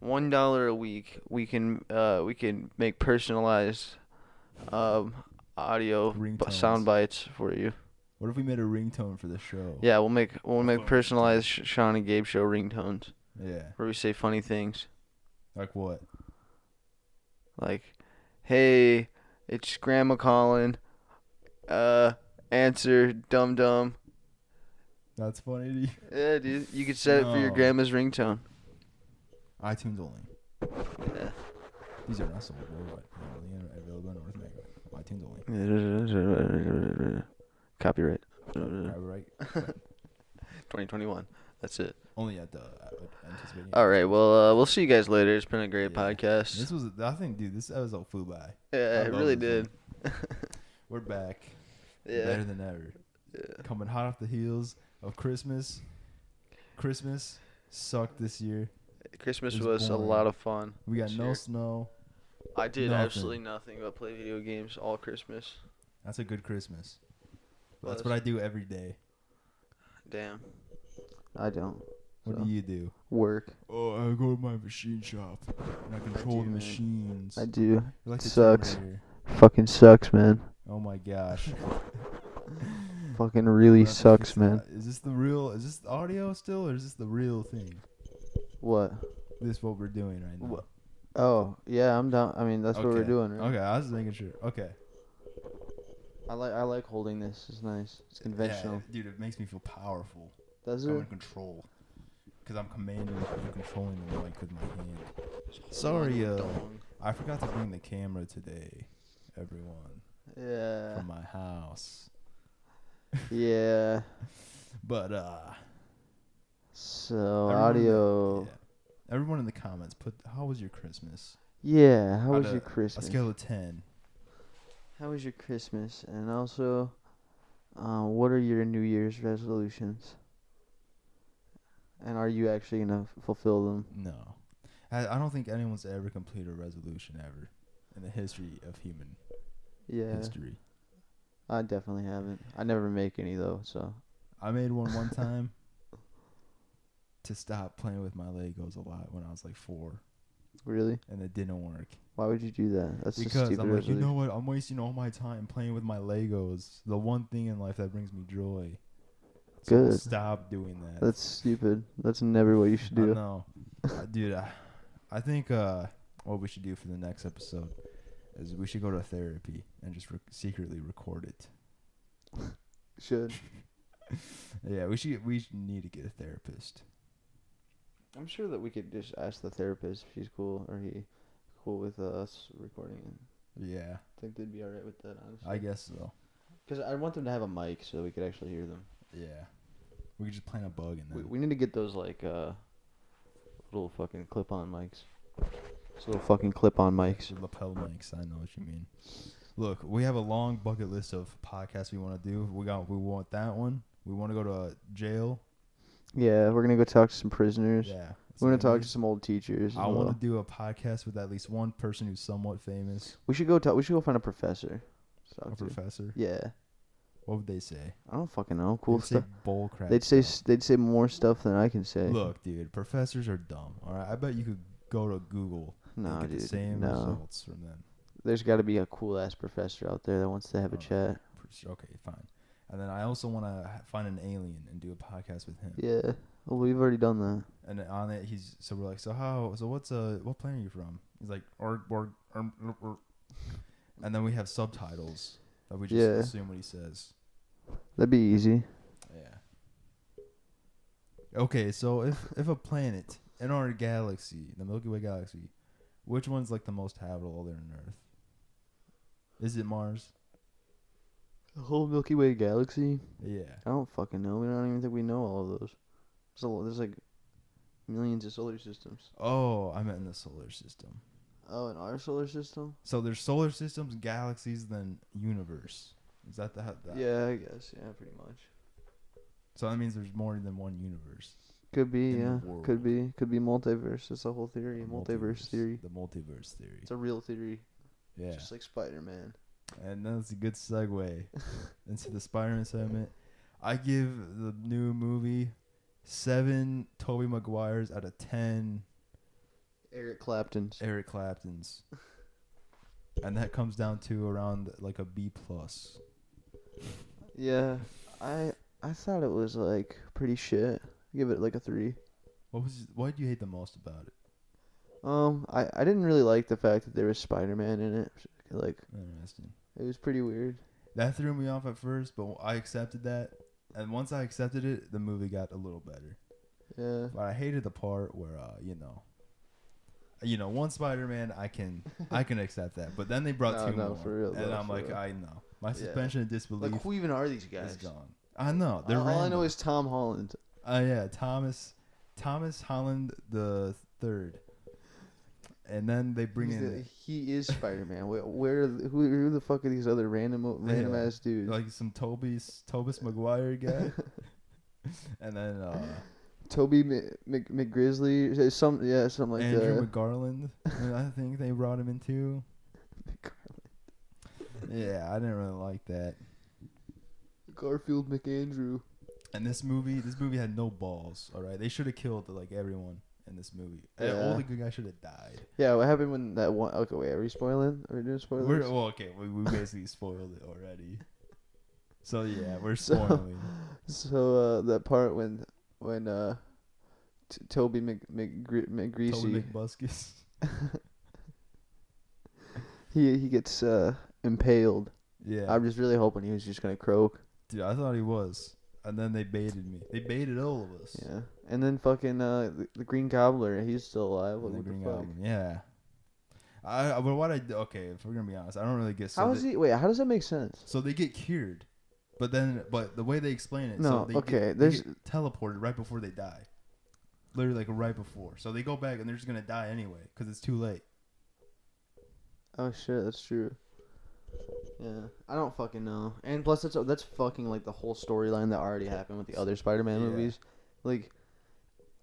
$1 a week, we can make personalized um audio sound Ringtones. bites for you. What if we made a ringtone for the show? Yeah, we'll That's make what we should do. personalized Sean and Gabe show ringtones Yeah. where we say funny things Like what? like, "Hey, it's Grandma calling. Uh, answer, dum dum." That's funny to you. Yeah, dude, you could set it for your No. grandma's ringtone. iTunes only. Yeah. These are not sold worldwide. Only available in North America. iTunes only. Copyright. Copyright. 2021. That's it. Only at the anticipating. All right. Well, we'll see you guys later. It's been a great Yeah. podcast. This was, I think, dude, this episode flew by. Yeah, I it love really this did. We're back. Yeah. Better than ever. Yeah. Coming hot off the heels of Christmas. Christmas sucked this year. Christmas It was a boring. lot of fun. We got this no year. snow. I did nothing. absolutely nothing but play video games all Christmas. That's a good Christmas. That's Was. what I do every day. Damn. I don't. What So. do you do? Work. Oh, I go to my machine shop and I control do, the man. machines. I do. You're like the Sucks. Terminator. Fucking sucks, man. Oh my gosh. Fucking really We'll have to sucks, fix man. that. Is this the real? Is this audio still, or is this the real thing? What? This what we're doing right now. What? Oh, yeah, I'm down. I mean, that's what we're Okay. doing, right? Okay, I was just making sure. Okay. I like holding this. It's nice. It's conventional. Yeah, dude, it makes me feel powerful. Does I'm it? in control. Because I'm commanding and controlling the mic with my hand. Sorry, I forgot to bring the camera today, everyone. Yeah. From my house. Yeah. But, So, everyone audio. yeah. Everyone in the comments, how was your Christmas? Yeah. How was Out your of Christmas? A scale of 10. How was your Christmas? And also, what are your New Year's resolutions? And are you actually gonna fulfill them? No. I don't think anyone's ever completed a resolution ever in the history of human Yeah. history. I definitely haven't. I never make any though, so. I made one time to stop playing with my Legos a lot when I was like 4, Really? and it didn't work. Why would you do that? That's a Because stupid I'm like, you resolution. know what? I'm wasting all my time playing with my Legos. The one thing in life that brings me joy. So Good. stop doing that. That's stupid. That's never what you should I do. know. Dude, I think what we should do for the next episode is we should go to therapy and just secretly record it. Should. Yeah, we need to get a therapist. I'm sure that we could just ask the therapist if she's cool or he cool with us recording it. Yeah, I think they'd be alright with that, honestly. I guess so. Because I want them to have a mic so we could actually hear them. Yeah, we could just plant a bug in there. We need to get those like little fucking clip-on mics. Those little fucking clip-on mics. Lapel mics. I know what you mean. Look, we have a long bucket list of podcasts we want to do. We want that one. We want to go to jail. Yeah, we're gonna go talk to some prisoners. Yeah. We're gonna talk to some old teachers. I want to do a podcast with at least one person who's somewhat famous. We should go find a professor. A professor. Yeah. What would they say? I don't fucking know. Cool They'd stuff. say bull crap. They'd say more stuff than I can say. Look, dude, professors are dumb. All right, I bet you could go to Google No, and get dude. the same results from them. There's got to be a cool ass professor out there that wants to have a chat. Okay, fine. And then I also want to find an alien and do a podcast with him. Yeah. Well, we've already done that. And on it, we're like, what planet are you from? He's like, and then we have subtitles that we just assume what he says. That'd be easy. Yeah. Okay, so if a planet in our galaxy, the Milky Way galaxy, which one's like the most habitable other than Earth? Is it Mars? The whole Milky Way galaxy? Yeah. I don't fucking know. We don't even think we know all of those. So there's like millions of solar systems. Oh, I meant in the solar system. Oh, in our solar system? So there's solar systems, galaxies, then universe. Is that the? Yeah, I guess. Yeah, pretty much. So that means there's more than one universe. Could be, in yeah. the world. Could be multiverse. That's the whole theory. Multiverse theory. The multiverse theory. It's a real theory. Yeah. Just like Spider-Man. And that's a good segue into the Spider-Man segment. I give the new movie 7 Tobey Maguires out of 10 Eric Clapton's. Eric Clapton's. And that comes down to around like a B plus. Yeah, I thought it was like pretty shit. Give it like a 3. What did you hate the most about it? I didn't really like the fact that there was Spider-Man in it. Like, Interesting. it was pretty weird. That threw me off at first, but I accepted that. And once I accepted it, the movie got a little better. Yeah. But I hated the part where, one Spider-Man, I can accept that. But then they brought two more. For real, and I'm like, real. I know. My suspension of disbelief Like, who even are these is guys? gone. I know. They're All I know random. is Tom Holland. Yeah, Thomas Holland the third. And then they bring in He is Spider-Man. Who the fuck are these other random ass dudes? like some Tobis Maguire guy. And then Toby McGrizzly, something like Andrew that. McGarland. I think they brought him in too. Yeah, I didn't really like that. Garfield McAndrew. And this movie had no balls. All right, they should have killed like everyone in this movie. Yeah. All the good guys should have died. Yeah, what happened when that one? Okay, wait, are we spoiling? Are we doing spoilers? We basically spoiled it already. So yeah, we're spoiling. So that part when Toby McGreasy, Toby McBuskus. he gets impaled. Yeah. I'm just really hoping he was just gonna croak. Dude, I thought he was. And then they baited me. They baited all of us. Yeah. And then fucking the Green Gobbler, he's still alive. What the Green fuck? Goblin. Yeah. Okay, if we're gonna be honest, I don't really get. How does that make sense? So they get cured, but the way they explain it, No, they okay, they get teleported right before they die. Literally, like right before. So they go back and they're just gonna die anyway because it's too late. Oh shit, that's true. Yeah, I don't fucking know. And plus, that's fucking like the whole storyline that already happened with the other Spider-Man movies. Like,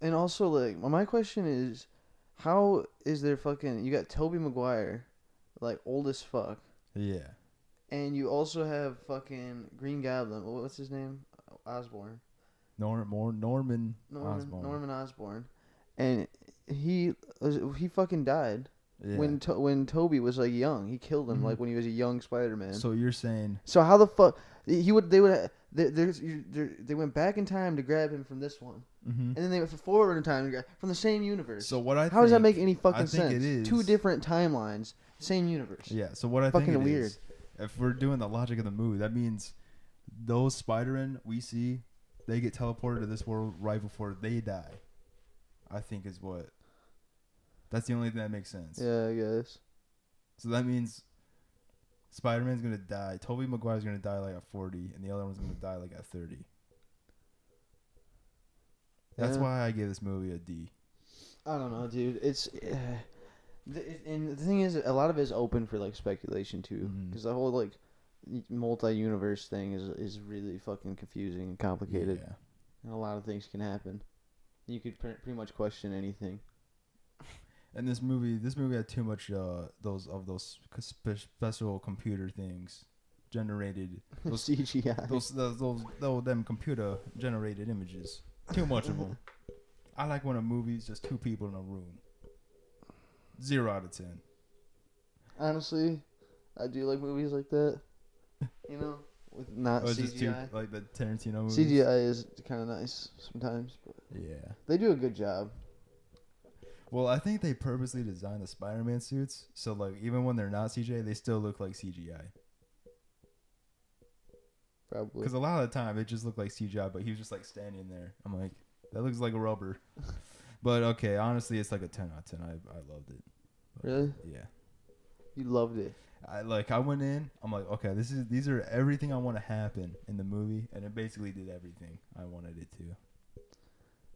and also like my question is, how is there fucking you got Tobey Maguire, like old as fuck. Yeah. And you also have fucking Green Goblin. What's his name? Osborn. Norman Osborn. Norman Osborn, and he fucking died. Yeah. When Toby was like young, he killed him like when he was a young Spider-Man. So you're saying? So how the fuck they went back in time to grab him from this one, and then they went forward in time to grab from the same universe. So how does that make any fucking sense? It is 2 different timelines, same universe. Yeah. So what I fucking think it weird. is, if we're doing the logic of the movie, that means those Spider-Men we see, they get teleported to this world right before they die. I think is what. That's the only thing that makes sense. Yeah, I guess. So that means Spider-Man's gonna die. Tobey Maguire's gonna die like at 40, and the other one's gonna die like at 30. That's why I gave this movie a D. I don't know, dude. It's and the thing is, a lot of it is open for like speculation too, because the whole like multi-universe thing is really fucking confusing and complicated, and a lot of things can happen. You could pretty much question anything. And this movie had too much those special computer things generated. Those CGI. Those them computer generated images. Too much of them. I like when a movie's just 2 people in a room. 0 out of 10. Honestly, I do like movies like that. You know, with not CGI. Just like the Tarantino movies. CGI is kind of nice sometimes, but yeah, they do a good job. Well, I think they purposely designed the Spider-Man suits so like even when they're not CGI, they still look like CGI. Probably. Because a lot of the time it just looked like CGI, but he was just like standing there. I'm like, that looks like a rubber. But okay, honestly, it's like a 10 out of 10. I loved it. But, really? Yeah. You loved it. I went in. I'm like, okay, these are everything I want to happen in the movie, and it basically did everything I wanted it to.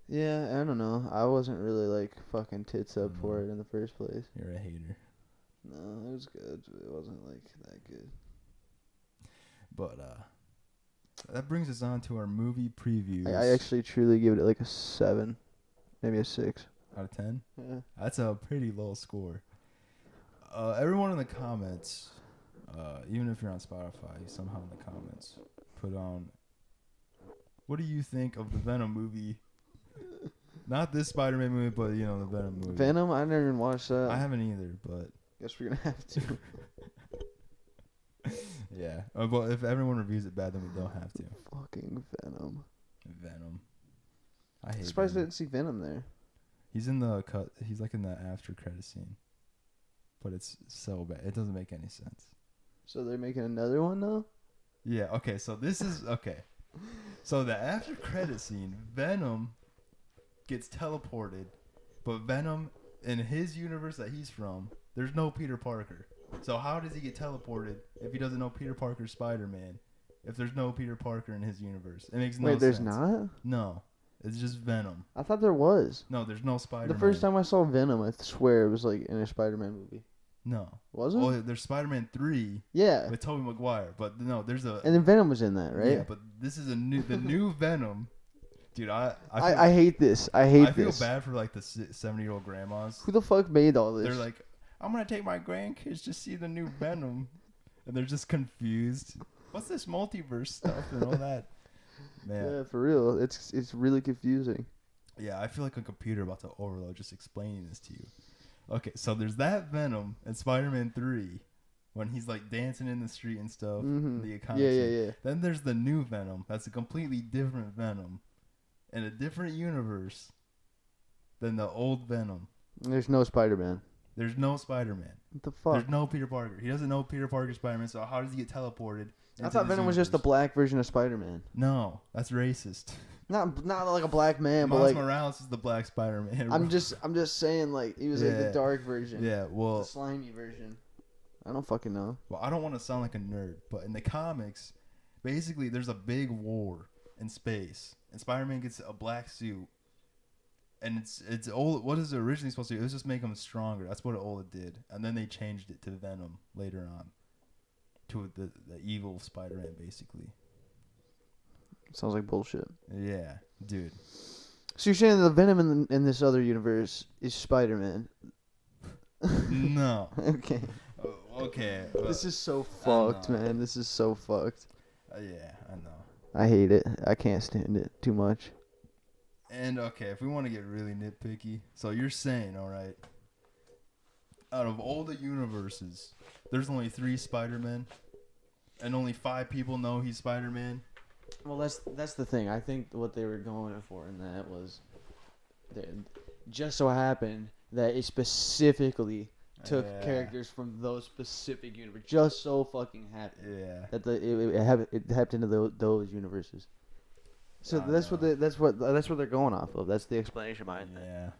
Yeah, I don't know. I wasn't really like fucking tits up for it in the first place. You're a hater. No, it was good. It wasn't like that good. But that brings us on to our movie previews. I actually truly give it like a 7, maybe a 6 out of 10. Yeah, that's a pretty low score. Everyone in the comments, even if you're on Spotify, somehow in the comments, put on. What do you think of the Venom movie? Not this Spider-Man movie, but the Venom movie. Venom? I never even watched that. I haven't either, but Guess we're gonna have to. yeah. Well, if everyone reviews it bad, then we don't have to. Fucking Venom. Venom. I hate. Surprised I Venom. didn't see Venom there. He's in the cut. He's like in the after credit scene, but it's so bad. It doesn't make any sense. So they're making another one now? Yeah. Okay. So this is okay. So the after credit scene, Venom gets teleported, but Venom in his universe that he's from, there's no Peter Parker. So how does he get teleported if he doesn't know Peter Parker's Spider-Man? If there's no Peter Parker in his universe, it makes no sense. Wait, there's not? No, it's just Venom. I thought there was. No, there's no Spider-Man. The first time I saw Venom, I swear it was like in a Spider-Man movie. No. Was it? Oh, there's Spider-Man 3 Yeah. with Tobey Maguire, but no, there's a. And then Venom was in that, right? Yeah, but this is the new Venom. Dude, I hate this. I hate this. I feel bad for like the 70-year-old grandmas. Who the fuck made all this? They're like, I'm gonna take my grandkids to see the new Venom, and they're just confused. What's this multiverse stuff and all that? Man. Yeah, for real. It's really confusing. Yeah, I feel like a computer about to overload just explaining this to you. Okay, so there's that Venom in Spider-Man 3 when he's like dancing in the street and stuff. Mm-hmm. The iconic Yeah. Then there's the new Venom. That's a completely different Venom in a different universe than the old Venom. There's no Spider-Man. There's no Spider-Man. What the fuck? There's no Peter Parker. He doesn't know Peter Parker's Spider-Man, so how does he get teleported? I thought Venom was just the black version of Spider-Man. No, that's racist. Not like a black man, but Miles like Morales is the black Spider-Man. I'm just saying like he was like the dark version. Yeah, well, the slimy version. I don't fucking know. Well, I don't want to sound like a nerd, but in the comics, basically there's a big war in space, and Spider-Man gets a black suit, and it's old. What is it originally supposed to do? It was just make him stronger. That's what Ola did, and then they changed it to Venom later on, to the evil Spider-Man, basically. Sounds like bullshit. Yeah, dude. So you're saying the Venom in this other universe is Spider-Man? No. Okay. Okay. This is so fucked, man. This is so fucked. Yeah, I know. I hate it. I can't stand it too much. And okay, if we want to get really nitpicky, so you're saying, all right, out of all the universes, there's only 3 Spider-Men, and only 5 people know he's Spider-Man. Well, that's the thing. I think what they were going for in that was, just so happened that it specifically took characters from those specific universes. Just so fucking happened. Yeah. That it happened to those universes. So that's what they're going off of. That's the explanation behind that. Yeah.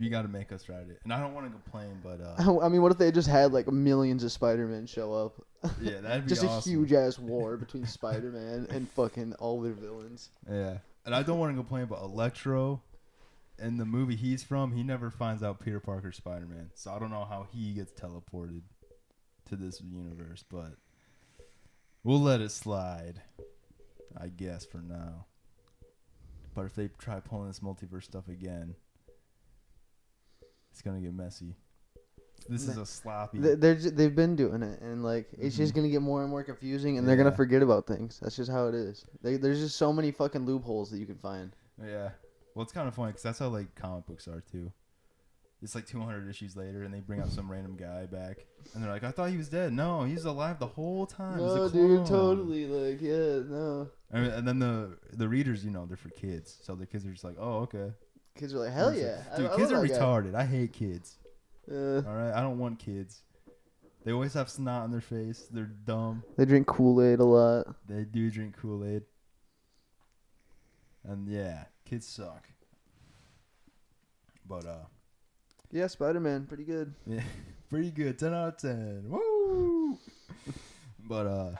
You got to make us write it, and I don't want to complain, but I mean, what if they just had like millions of Spider-Man show up? Yeah, that'd be just awesome. a huge ass war between Spider-Man and fucking all their villains. Yeah, and I don't want to complain, but Electro, in the movie he's from, he never finds out Peter Parker's Spider-Man, so I don't know how he gets teleported to this universe, but we'll let it slide, I guess, for now. But if they try pulling this multiverse stuff again, it's gonna get messy. This is a sloppy. They've been doing it, and like it's just gonna get more and more confusing, and they're gonna forget about things. That's just how it is. There's just so many fucking loopholes that you can find. Yeah, well, it's kind of funny because that's how like comic books are too. It's like 200 issues later, and they bring out some random guy back, and they're like, "I thought he was dead." No, he's alive the whole time. No, dude, totally. Like, yeah, no. And then the readers, they're for kids, so the kids are just like, "Oh, okay." Kids are like, "Hell yeah!" Dude, kids are retarded. I hate kids. All right, I don't want kids. They always have snot on their face. They're dumb. They drink Kool-Aid a lot. They do drink Kool-Aid. And yeah, kids suck. But yeah, Spider-Man, pretty good. Yeah, pretty good. 10 out of 10. Woo! But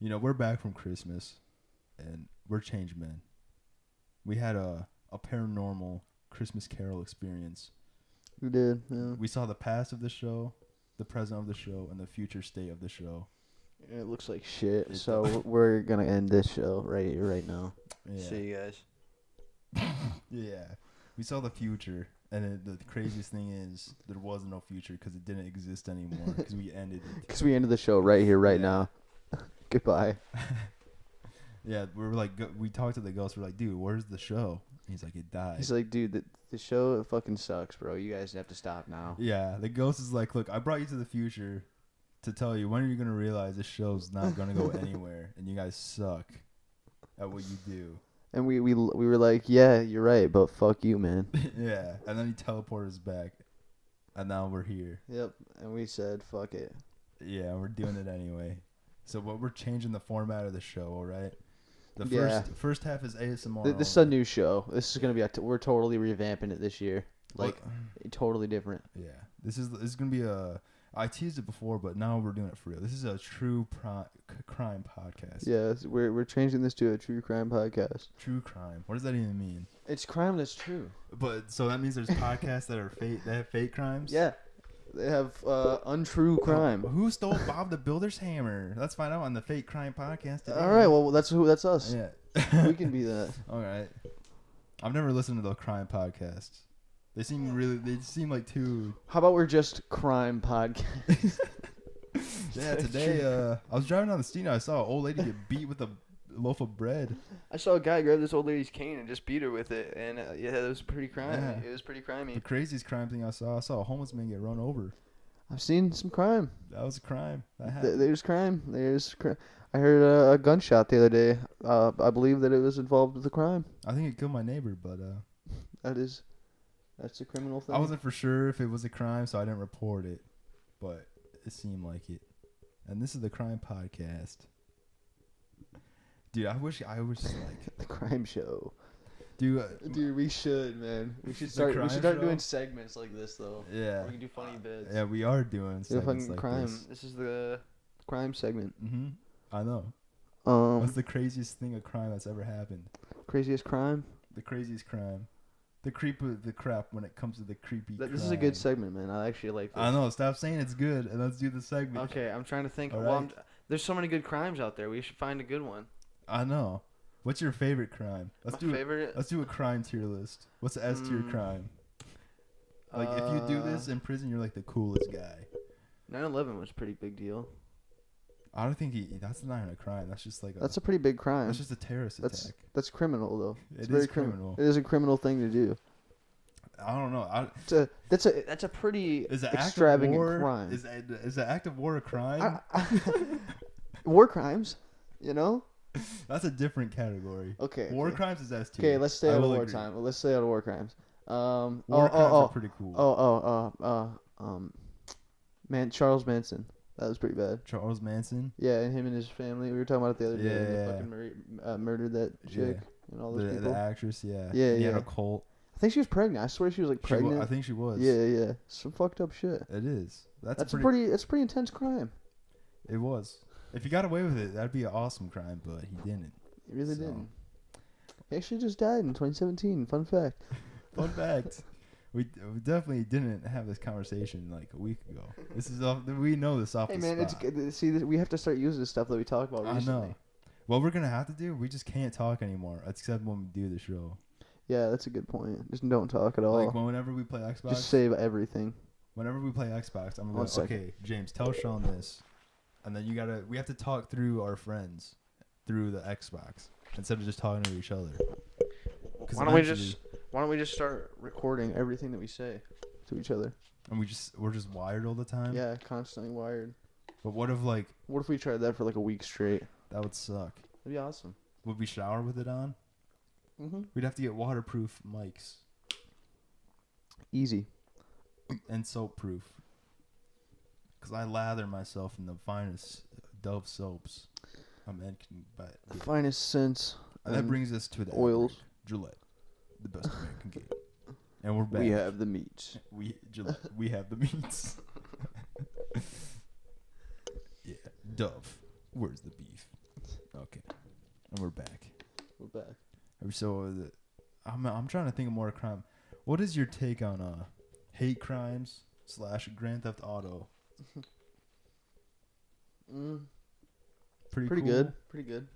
we're back from Christmas, and we're changed men. We had a paranormal Christmas Carol experience. We did, yeah. We saw the past of the show, the present of the show, and the future state of the show. It looks like shit, so we're going to end this show right here, right now. Yeah. See you guys. Yeah. We saw the future, and the craziest thing is there was no future because it didn't exist anymore because we ended it. Because we ended the show right here, right now. Goodbye. Yeah, we were like, we talked to the ghost. We're like, dude, where's the show? He's like, it died. He's like, dude, the show fucking sucks, bro. You guys have to stop now. Yeah, the ghost is like, look, I brought you to the future to tell you when are you gonna realize this show's not gonna go anywhere, and you guys suck at what you do. And we were like, yeah, you're right, but fuck you, man. Yeah, and then he teleported us back, and now we're here. Yep, and we said, fuck it. Yeah, we're doing it anyway. So we're changing the format of the show, all right? The first half is ASMR. This is a new show. This is gonna be we're totally revamping it this year, like well, totally different. Yeah, this is gonna be a. I teased it before, but now we're doing it for real. This is a true crime podcast. Yeah, we're changing this to a true crime podcast. True crime. What does that even mean? It's crime that's true. But so that means there's podcasts that are fake. That have fake crimes. Yeah, they have untrue crime. Who stole Bob the Builder's hammer? Let's find out on the fake crime podcast today. All right, well that's us. Yeah, we can be that. All right. I've never listened to the crime podcasts. They seem like too. How about we're just crime podcast? Yeah, today I was driving down the street and I saw an old lady get beat with a loaf of bread. I saw a guy grab this old lady's cane and just beat her with it, and yeah, it was pretty crimey. Yeah. It was pretty crimey. The craziest crime thing I saw a homeless man get run over. I've seen some crime. That was a crime. That happened. There's crime. I heard a gunshot the other day. I believe that it was involved with a crime. I think it killed my neighbor, but that's a criminal thing. I wasn't for sure if it was a crime, so I didn't report it, but it seemed like it. And this is the crime podcast. Dude, I wish like the crime show. Dude, we should, man. We should crime start show? doing segments like this though. yeah. We can do funny bits. Yeah, we are doing segments like crime. this. This is the crime segment. Mhm. I know. What's the craziest thing of crime that's ever happened? Craziest crime? The craziest crime. The crap when it comes to the creepy This is a good segment, man. I actually like this. I know. Stop saying it's good and let's do the segment. Okay, I'm trying to think. All Well, right. there's so many good crimes out there. We should find a good one. I know. What's your favorite crime? Let's do a crime tier list. What's the S tier crime? Like if you do this in prison, you're like the coolest guy. 9/11 was a pretty big deal. I don't think that's not even a crime. That's just like that's a pretty big crime. That's just a terrorist attack. That's criminal though. It is criminal. It is a criminal thing to do. I don't know. That's a pretty extravagant crime. Is the act of war a crime? War crimes, you know. That's a different category. Okay. War crimes is S tier. Okay, let's stay out of war time. Let's stay out of war crimes. War crimes are pretty cool. Man, Charles Manson. That was pretty bad. Charles Manson. Yeah, and him and his family. We were talking about it the other day. Yeah. They fucking murdered that chick and all those people. The actress, yeah. Yeah, he had a cult. I think she was pregnant. I swear she was like pregnant. I think she was. Yeah. Some fucked up shit. It is. That's a pretty intense crime. It was. If he got away with it, that'd be an awesome crime, but he didn't. He really didn't. He actually just died in 2017. Fun fact. Fun fact. We definitely didn't have this conversation like a week ago. This is we know this off the spot. Hey man, it's we have to start using the stuff that we talked about recently. I know. What we're gonna have to do, we just can't talk anymore, except when we do the show. Yeah, that's a good point. Just don't talk at all. Like whenever we play Xbox. Just save everything. Whenever we play Xbox, I'm gonna go, okay, James, tell Sean this, and then we have to talk through our friends, through the Xbox, instead of just talking to each other. Why don't we just start recording everything that we say to each other? And we're just wired all the time? Yeah, constantly wired. But what if we tried that for like a week straight? That would suck. That'd be awesome. Would we shower with it on? Mm-hmm. We'd have to get waterproof mics. Easy. And soap proof. Because I lather myself in the finest Dove soaps. The finest scents. And that brings us to the oils. Gillette. The best man can get. And we're back. We have the meats. Gillette, we have the meats. Yeah. Dove. Where's the beef? Okay. And we're back. We're back. So I'm trying to think of more crime. What is your take on hate crimes / Grand Theft Auto? Pretty cool? good. Pretty good.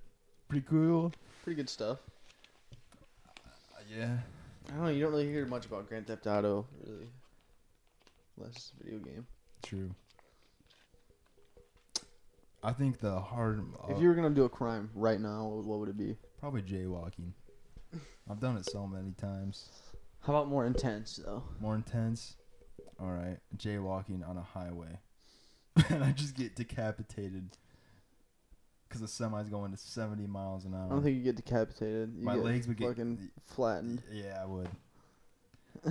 Pretty cool. Pretty good stuff. Yeah. I don't know. You don't really hear much about Grand Theft Auto, really. Unless it's a video game. True. I think the hard. If you were gonna do a crime right now, what would it be? Probably jaywalking. I've done it so many times. How about more intense though? More intense. All right, jaywalking on a highway, and I just get decapitated because the semi's going to 70 miles an hour. I don't think you get decapitated. My legs would get fucking flattened. Yeah, I would.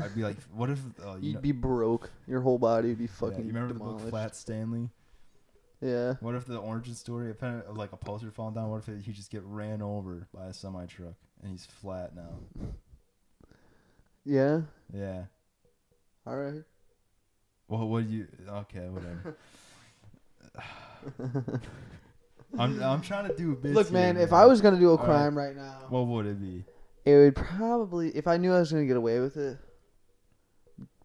I'd be like, what if you'd be broke? Your whole body would be fucking. Yeah, you remember demolished. the book Flat Stanley? Yeah. What if the origin story, if like a poster falling down, what if he just get ran over by a semi truck and he's flat now? Yeah. Yeah. All right. Well, what do you? Okay, whatever. I'm trying to do a bit. Look, man, if I was gonna do a crime right now, what would it be? it would probably, if I knew I was gonna get away with it,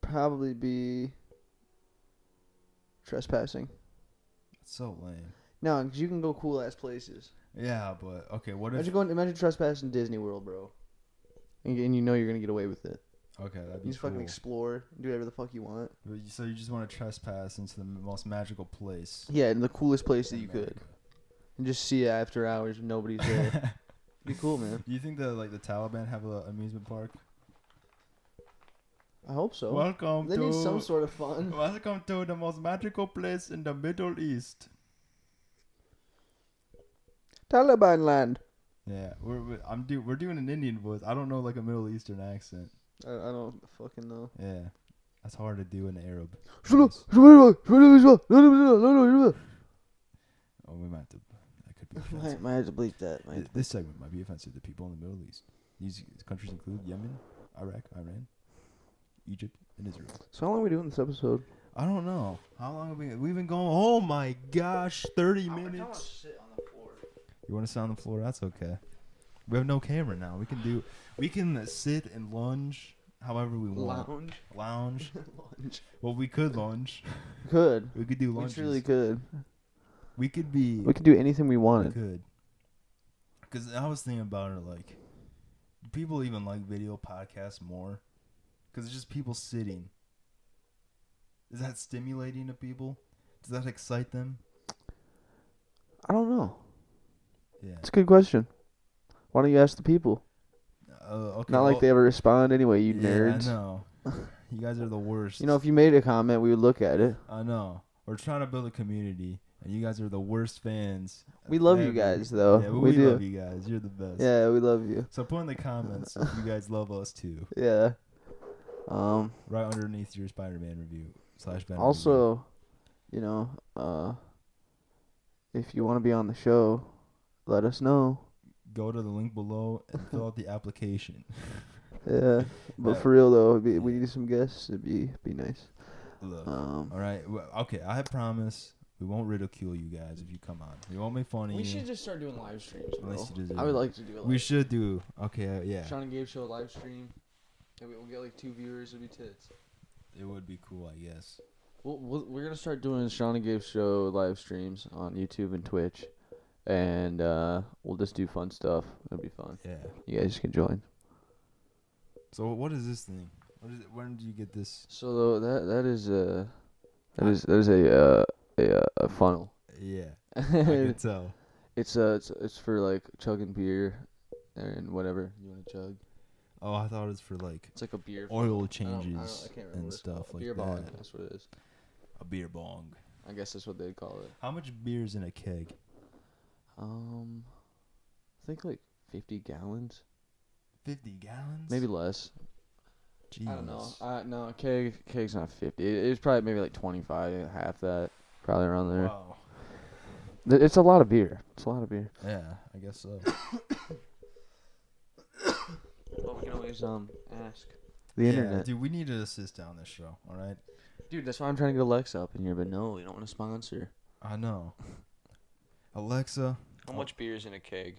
probably be trespassing. That's so lame. No, because you can go cool ass places. Yeah, but okay, what if? Imagine trespassing Disney World, bro. And you know you're gonna get away with it. Okay, that'd be You just cool. fucking explore, do whatever the fuck you want. So you just want to trespass into the most magical place? Yeah, in the coolest place that in you could, America. and just see it after hours and nobody's there. Be cool, man. Do you think the Taliban have an amusement park? I hope so. Welcome They to. need some sort of fun. Welcome to the most magical place in the Middle East. Taliban land. Yeah, we're doing an Indian voice. I don't know like a Middle Eastern accent. I don't fucking know. Yeah, that's hard to do in Arab. Oh, we might have to. That could be offensive. Might have to bleep that. This segment might be offensive to people in the Middle East. These countries include Yemen, Iraq, Iran, Egypt, and Israel. So how long are we doing this episode? I don't know. How long have we've been going? Oh my gosh, 30 minutes. Sit on the floor. You want to sit on the floor? That's okay. We have no camera now. We can sit and lunge however we want. Lounge. Lunge. Well, we could lunge. Could. We could do We lunges. truly could. We could be. We could do anything we We wanted. could. Because I was thinking about it, like, do people even like video podcasts more? Because it's just people sitting. Is that stimulating to people? Does that excite them? I don't know. Yeah. It's a good question. Why don't you ask the people? Okay. Not like they ever respond anyway, you nerds. I know. You guys are the worst. You know, if you made a comment, we would look at it. I know. We're trying to build a community, and you guys are the worst fans. We love you ever. guys, though. Yeah, we we do. love you guys. You're the best. Yeah, we love you. So put in the comments if you guys love us too. Yeah. Right underneath your Spider-Man review / Venom Also, you know, if you want to be on the show, let us know. go to the link below and fill out the application. Yeah, but for real though, we need some guests. It'd be nice. Look, all right. Okay, I promise we won't ridicule you guys if you come on. We won't make fun of you. We should just start doing live streams, bro. Unless you just I would like to do it. We should do. Okay, yeah. Sean and Gabe show live stream. Maybe we'll get like 2 viewers. It'd be tits. It would be cool, I guess. We're gonna start doing Sean and Gabe show live streams on YouTube and Twitch, and we'll just do fun stuff. It'll be fun. Yeah. You guys can join. So what is this thing? What is it? When did you get this? So that is a funnel. Yeah, I can tell. It's for like chugging beer and whatever you want to chug. Oh, I thought it was for like It's like a beer oil I changes can't remember and what it's stuff called. like Beer that. bong. That's what it is. A beer bong. I guess that's what they'd call it. How much beer's in a keg? I think like 50 gallons. 50 gallons? Maybe less. Jeez. I don't know. No, keg's not 50. It's probably maybe like 25, half that. Probably around there. Wow. It's a lot of beer. It's a lot of beer. Yeah, I guess so. Well, we can always ask the internet. Dude, we need to assist down this show, all right? Dude, that's why I'm trying to get Alexa up in here, but no, we don't want to sponsor. I know. Alexa. How much beer is in a keg?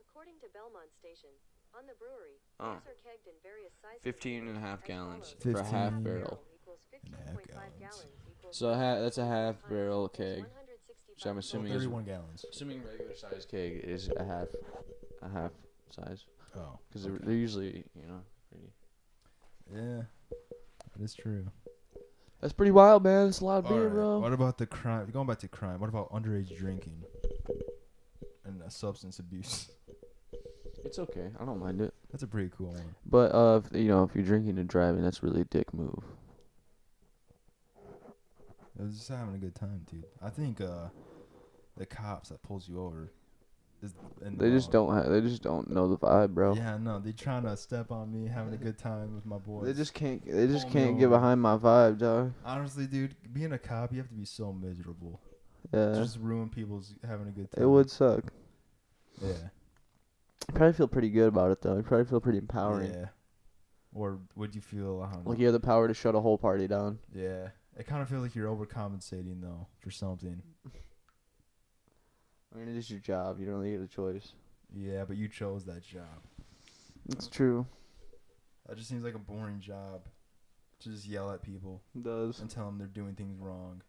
According to Belmont Station, on the brewery, Oh. beers are kegged in various sizes. 15.5 gallons as for a 15 half and a barrel. equals and a half 15.5 gallons. equals So that's a half barrel keg. 165 So I'm assuming it's 31 gallons. assuming regular size keg is a half size, Oh. because they're usually pretty. Yeah, that is true. That's pretty wild, man. It's a lot of beer, Alright, bro. what about the crime? Going back to crime, what about underage drinking and substance abuse? It's okay. I don't mind it. That's a pretty cool one. But if you're drinking and driving, that's really a dick move. I was just having a good time, dude. I think the cops that pulls you over is They just don't know the vibe, bro. Yeah, no, they trying to step on me, having a good time with my boys. They just can't Pull me get over. behind my vibe, dog. Honestly, dude, being a cop, you have to be so miserable. Yeah. Just ruin people's having a good time. It would suck. Yeah. I probably feel pretty good about it though. I probably feel pretty empowering. Yeah. Or would you feel? I don't know. Like you have the power to shut a whole party down. Yeah. It kind of feels like you're overcompensating though for something. I mean, it is your job. You don't really get a choice. Yeah, but you chose that job. It's true. That just seems like a boring job. To just yell at people It does. and tell them they're doing things wrong.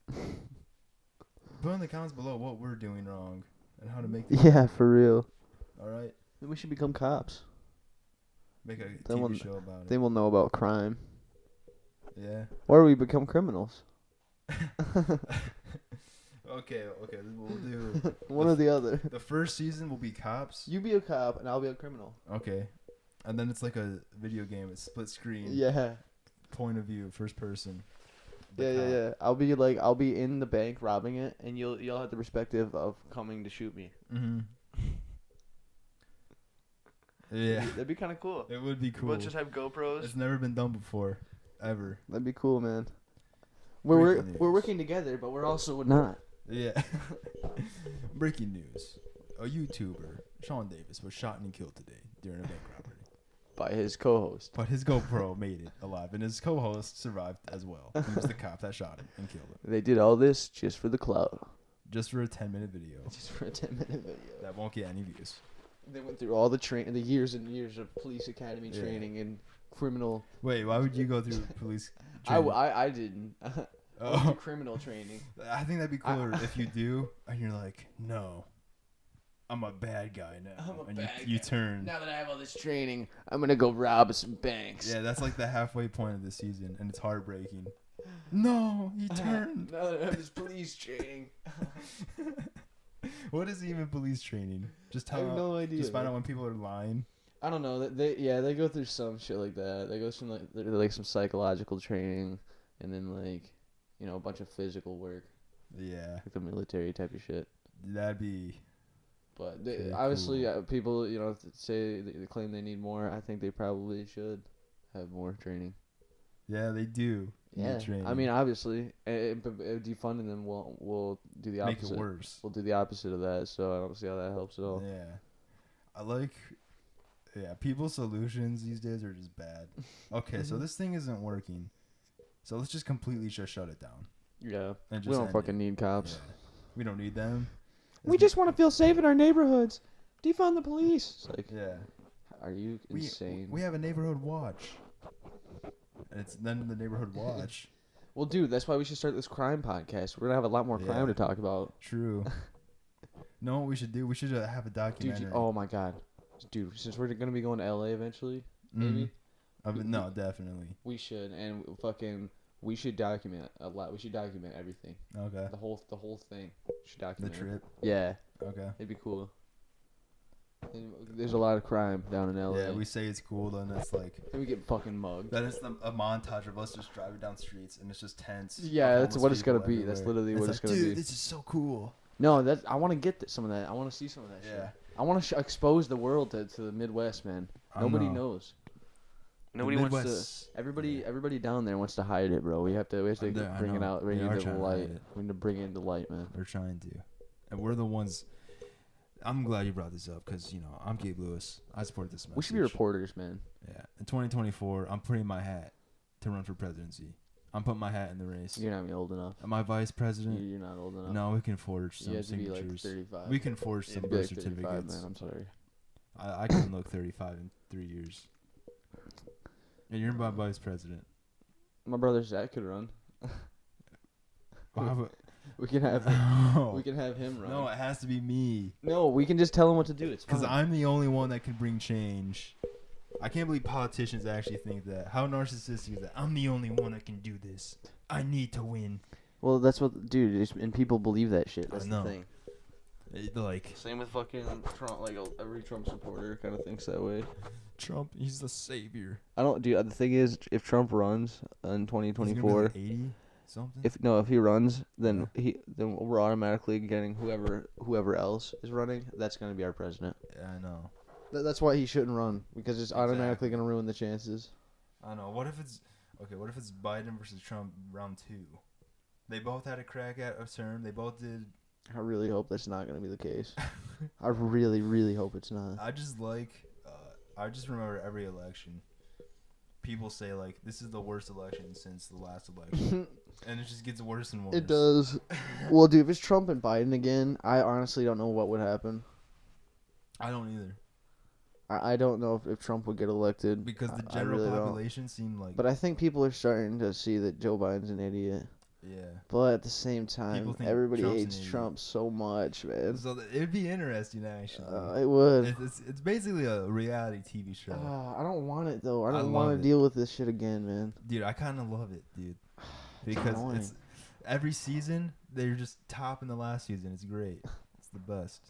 Put in the comments below what we're doing wrong and how to make things Yeah, for real. all right. Then we should become cops. Make a Then TV we'll- show about it. They will know about crime. Yeah. Or we become criminals. Okay. We'll do. One or the other. The first season will be cops. You be a cop and I'll be a criminal. Okay. And then it's like a video game. It's split screen. Yeah. Point of view, first person. The Yeah. I'll be in the bank robbing it, and you'll have the perspective of coming to shoot me. Mm-hmm. Yeah. That'd be kind of cool. It would be cool. We'll just have GoPros. It's never been done before, ever. That'd be cool, man. We're Breaking news. working together, but we're also not. Yeah. Breaking news: a YouTuber, Sean Davis, was shot and killed today during a bank robbery. By his co-host. But his GoPro made it alive, and his co-host survived as well. He was the cop that shot him and killed him, They did all this just for the clout. just for a 10-minute video Just for a 10-minute video. that won't get any views. They went through all the years and years of police academy Yeah. training and criminal. Wait, why would you go through police? I training? didn't. I went Oh. through criminal training. I think that'd be cooler if you do, and you're like, no, I'm a bad guy now. I'm a and bad you guy. turn. Now that I have all this training, I'm gonna go rob some banks. Yeah, that's like the halfway point of the season, and it's heartbreaking. No, he turned. Now that I have this police training. What is even police training? Just I tell have no idea. Just find out when people are lying. I don't know. They go through some shit like that. They go through like some psychological training, and then like, a bunch of physical work, Yeah, like the military type of shit. that'd be. But Pretty obviously, cool. people say they claim they need more. I think they probably should have more training. Yeah, they do. need Yeah, training. I mean, obviously, defunding them will do the make opposite. it worse. We'll do the opposite of that. So I don't see how that helps at all. Yeah, I like. Yeah, people's solutions these days are just bad. Okay, so this thing isn't working. So let's just completely just shut it down. Yeah, And we just don't end fucking it. need cops. Yeah. We don't need them. We just want to feel safe in our neighborhoods. Defund the police. It's like, Yeah. are you insane? We have a neighborhood watch. And it's then the neighborhood watch. Well, dude, that's why we should start this crime podcast. We're gonna have a lot more crime Yeah. to talk about. True. Know what we should do? We should have a Dude, documentary. oh my god, dude, since we're gonna be going to LA eventually, maybe No, definitely. we should, and we should document a lot. We should document everything. Okay. The whole thing. We should The document. it. trip. Yeah, Okay. it'd be cool. And there's a lot of crime down in LA. Yeah, we say it's cool, then it's like and we get fucking mugged. that is a montage of us just driving down streets, and it's just tense. Yeah, of that's homeless what it's gonna people be. That's everywhere. literally what it's gonna Dude, be. this is so cool. No, I want to get some of that. I want to see some of that shit. Yeah. I want to expose the world to the Midwest, man. I Nobody know. knows. The Nobody wants Midwest- to. Everybody, yeah. everybody down there wants to hide it, bro. We have to I bring it know. out. Bring They it are into the trying to light. hide it. We need to bring it into light, man. We're trying to, and we're the ones. I'm glad you brought this up because I'm Gabe Lewis. I support this message. We should be reporters, man. Yeah. In 2024, I'm putting my hat to run for presidency. I'm putting my hat in the race. You're not even old enough. Am I vice president? You're not old enough. No, we can forge You some have to be signatures. like 35. We can forge You some have to be birth like 35, certificates. man. I'm sorry. I can look 35 in 3 years. And you're my vice president. My brother Zach could run. We can have No. we can have him run. No, it has to be me. No, we can just tell him what to do. It's Because fine. I'm the only one that can bring change. I can't believe politicians actually think that. How narcissistic is that? I'm the only one that can do this. I need to win. Well, that's what, dude. And people believe that shit. That's know. the thing. Like Same with fucking Trump. Like every Trump supporter kind of thinks that way. Trump, he's the savior. I don't, dude. The thing is, if Trump runs in 2024, Like 80 something. if he runs, then then we're automatically getting whoever else is running. That's gonna be our president. Yeah, I know. That's why he shouldn't run, because it's automatically gonna ruin the chances. I know. What if it's Biden versus Trump round 2? They both had a crack at a term. They both did. I really hope that's not gonna be the case. I really, really hope it's not. I just remember every election. People say like this is the worst election since the last election, and it just gets worse and worse. It does. Well, dude, if it's Trump and Biden again, I honestly don't know what would happen. I don't either. I don't know if Trump would get elected. Because the I general really population seemed like. But I think people are starting to see that Joe Biden's an idiot. Yeah. But at the same time, People think everybody Trump's an hates idiot. Trump so much, man. So it'd be interesting actually. It would. It's basically a reality TV show. I don't want it though. I I don't love want it. to deal with this shit again, man. Dude, I kind of love it, dude. Because annoying. it's every season they're just topping the last season. It's great. It's the best.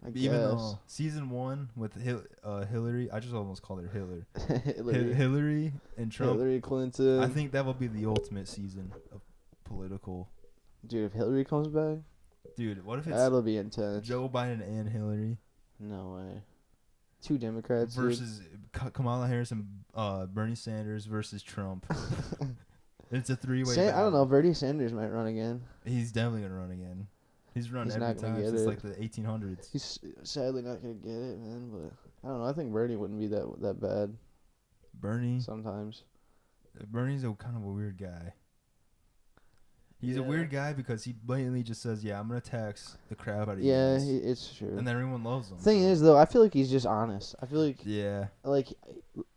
I Even guess. though season 1 with Hillary, I just almost called her Hillary. Hillary, Hillary and Trump. Hillary Clinton. I think that will be the ultimate season of political. Dude, if Hillary comes back, Dude, what if it's that'll be intense. Joe Biden and Hillary No way. 2 Democrats dude. versus Kamala Harris and Bernie Sanders versus Trump? It's a 3-way. I don't know. Bernie Sanders might run again. He's definitely gonna run again. He's run He's every not gonna time get since it. like the 1800s. He's sadly not gonna get it, man. But I don't know. I think Bernie wouldn't be that bad. Bernie. Sometimes. Bernie's a kind of a weird guy. He's a Yeah. weird guy because he blatantly just says, "Yeah, I'm gonna tax the crap out of Yeah, you," it's true. and then everyone loves him. Thing is, though, I feel like he's just honest. I feel like Yeah,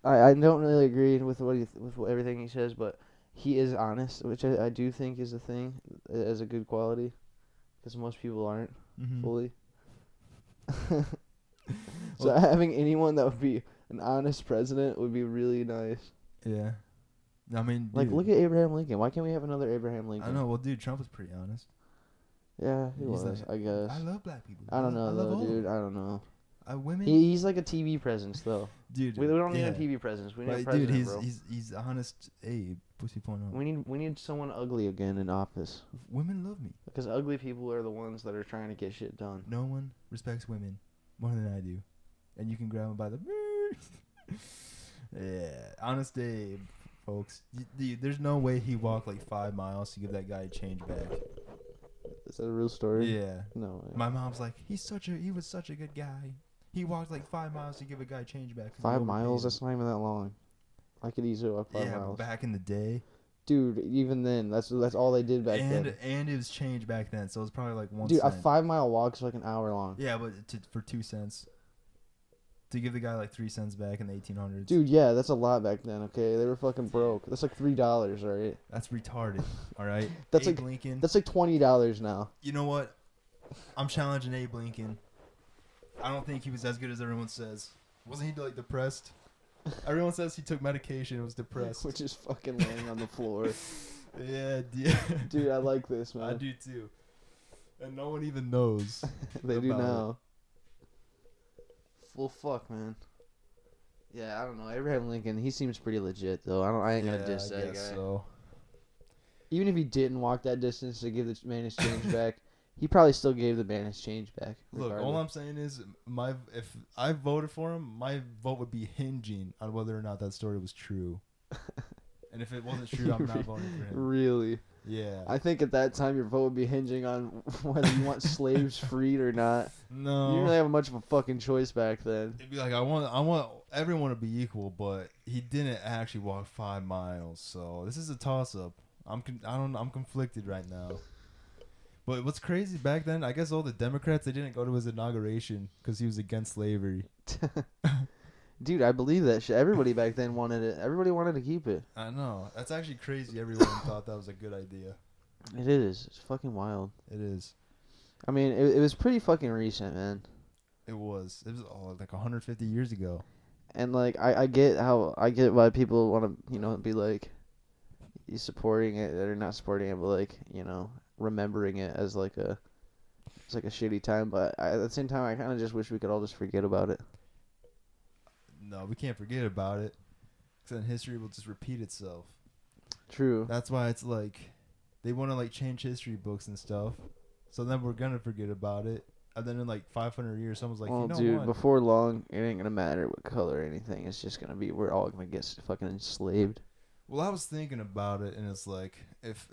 I don't really agree with everything he says, but he is honest, which I do think is a thing, as a good quality, because most people aren't fully. So Well- having anyone that would be an honest president would be really nice. yeah. I mean, Like, dude, look at Abraham Lincoln. Why can't we have another Abraham Lincoln? I know. Well, dude, Trump was pretty honest. Yeah, he He's was, like, I guess. I love black people. I don't know, love though, all of dude. them. I don't know. Women. He's like a TV presence, though. Dude, We don't need yeah. a TV presence. We need a Right, president, dude, bro. he's honest. Abe, pussy point out. We need someone ugly again in office, Women love me. because ugly people are the ones that are trying to get shit done. No one respects women more than I do, and you can grab them by the. Yeah, honest Abe, folks. Dude, there's no way he walked like 5 miles to give that guy change back. Is that a real story? Yeah. No way. My mom's like, he was such a good guy. He walked like 5 miles to give a guy change back. 'cause he 5 overpaid miles? him." That's not even that long. I could easily walk 5 Yeah, miles. but back in the day. Dude, even then, that's all they did back then. And it was change back then, so it was probably like 1 Dude, a cent. 5 mile walk is like an hour long. Yeah, but for 2 cents. To give the guy like 3 cents back in the 1800s. Dude, yeah, that's a lot back then. Okay, they were fucking broke. That's like $3, right? That's retarded. All right. That's Abe like- Lincoln. That's like $20 now. You know what? I'm challenging Abe Lincoln. I don't think he was as good as everyone says. Wasn't he like depressed? Everyone says he took medication and was depressed. Which is fucking laying on the floor. Yeah, Dude, I like this, man. I do too. And no one even knows. They do about now. Well, fuck, man. Yeah, I don't know. Abraham Lincoln, he seems pretty legit, though. I ain't gonna diss I that guess guy. so. Even if he didn't walk that distance to give the man his change back, he probably still gave the man his change back. Look, all regardless. I'm saying is, if I voted for him, my vote would be hinging on whether or not that story was true. And if it wasn't true, I'm not voting for him. Really? Yeah. I think at that time your vote would be hinging on whether you want slaves freed or not. No. You didn't really have much of a fucking choice back then. It'd be like I want everyone to be equal, but he didn't actually walk 5 miles, so this is a toss up. I'm conflicted right now. But what's crazy back then, I guess all the Democrats, they didn't go to his inauguration because he was against slavery. Dude, I believe that shit. Everybody back then wanted it. Everybody wanted to keep it. I know. That's actually crazy. Everyone thought that was a good idea. It is. It's fucking wild. It is. I mean, it was pretty fucking recent, man. It was like 150 years ago. And like I get why people want to, be like, you supporting it or not supporting it, but like remembering it as like it's like a shitty time. But at the same time, I kind of just wish we could all just forget about it. No, we can't forget about it. Because then history will just repeat itself. True. That's why it's like they want to like change history books and stuff. So then we're gonna forget about it. And then in like 500 years, someone's like, Well, you know dude, what? before long, it ain't gonna matter what color or anything. It's just gonna be we're all gonna get fucking enslaved. Well, I was thinking about it, and it's like if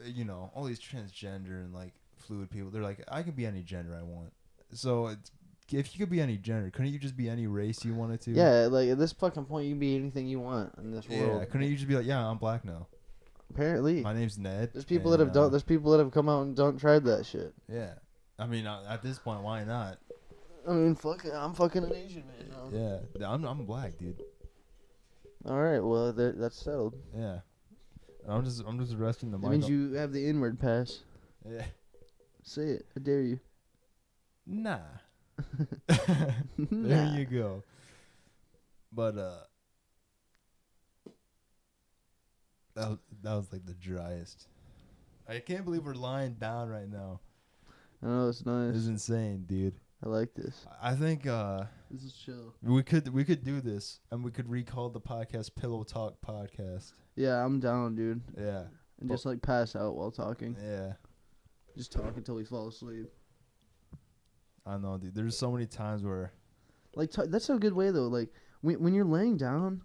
all these transgender and like fluid people, they're like, I can be any gender I want. So if you could be any gender, couldn't you just be any race you wanted to? Yeah, like at this fucking point, you can be anything you want in this world. Yeah, couldn't you just be like, yeah, I'm black now. Apparently, My name's Ned. there's people that have done. There's people that have come out and tried that shit. Yeah, I mean, at this point, why not? I mean, fuck it, I'm fucking an Asian man. Huh? Yeah, I'm black, dude. All right, well that's settled. Yeah, I'm just resting the That mic. means you have the inward pass. Yeah. Say it. I dare you. Nah. Nah. There you go. But that was like the driest. I can't believe we're lying down right now. I know it's nice. This is insane, dude. I like this. I think This is chill. we could do this and we could recall the podcast Pillow Talk Podcast. Yeah, I'm down, dude. Yeah. And just like pass out while talking. Yeah. Just talk until we fall asleep. I know, dude. There's so many times where Like that's a good way though. Like when you're laying down,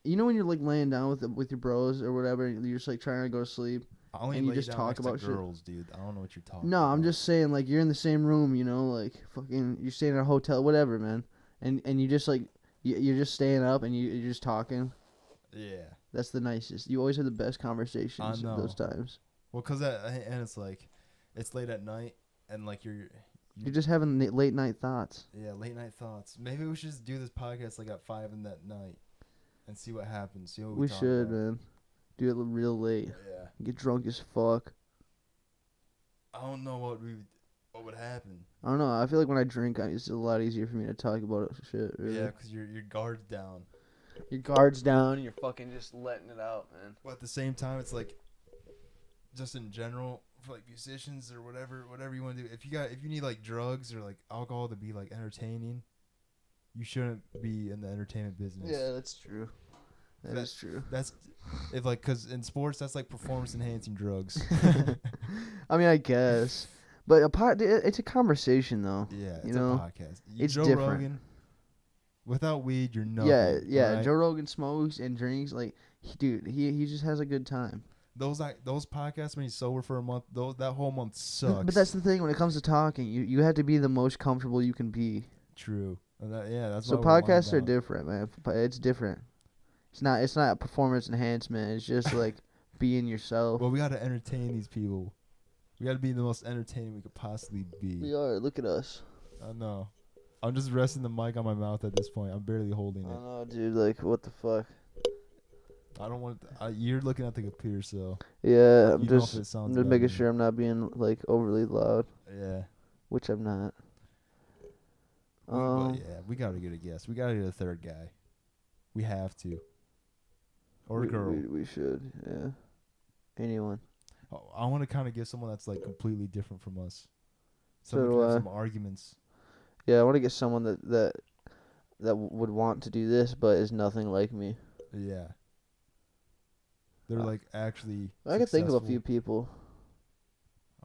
when you're like laying down with your bros or whatever, and you're just like trying to go to sleep. I only And you lay just down talk next about to shit. girls, dude. I don't know what you're talking No, about. I'm just saying like you're in the same room, like fucking you're staying in a hotel, whatever, man. And you just like you're just staying up and you're just talking. Yeah. That's the nicest. You always have the best conversations I know. at those times. Well, cause and it's like, it's late at night, and like you're just having late night thoughts. yeah, late night thoughts. Maybe we should just do this podcast like at 5 in that night, and see what happens. See what we talk should, about. man. Do it real late. Yeah. Get drunk as fuck. I don't know what would happen. I don't know. I feel like when I drink, it's a lot easier for me to talk about shit. Really. Yeah, cause your guard's down. Your guard's down and you're fucking just letting it out, man. But at the same time, it's like, just in general, for like musicians or whatever you want to do. If you need like drugs or like alcohol to be like entertaining, you shouldn't be in the entertainment business. Yeah, that's true. That is true. That's if like, cause in sports that's like performance enhancing drugs. I mean, I guess, but it's a conversation though. Yeah, it's You a know, podcast. it's Joe different. Rogan, without weed, you're nothing. Yeah. right? Joe Rogan smokes and drinks like, he just has a good time. Those podcasts when he's sober for a month, that whole month sucks. But that's the thing when it comes to talking, you have to be the most comfortable you can be. true. And that's So why we're lying podcasts are down. different, man. It's different. It's not performance enhancement. It's just like being yourself. Well, we gotta entertain these people. We gotta be the most entertaining we could possibly be. We are. Look at us. I know. I'm just resting the mic on my mouth at this point. I'm barely holding I it. know, dude. Like, what the fuck? I don't want. You're looking at the computer, so Yeah, I'm you know if just it sounds making better. sure I'm not being like overly loud, Yeah. which I'm not. But yeah, we gotta get a guest. We gotta get a third guy. We have to. Or a girl. We should. Yeah. Anyone. I want to kind of get someone that's like completely different from us. So Someone do can have I. some arguments. Yeah, I want to get someone that would want to do this, but is nothing like me. Yeah. They're like actually. I could think of a successful. few people.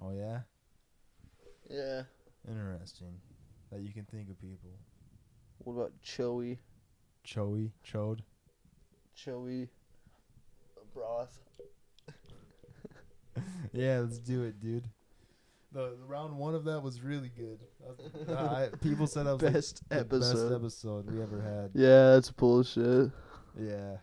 Oh yeah. Yeah. Interesting. That you can think of people. What about Chode broth? Yeah, let's do it, dude. The round one of that was really good. People said that was Best like the episode. best episode we ever had. Yeah, that's bullshit. Yeah.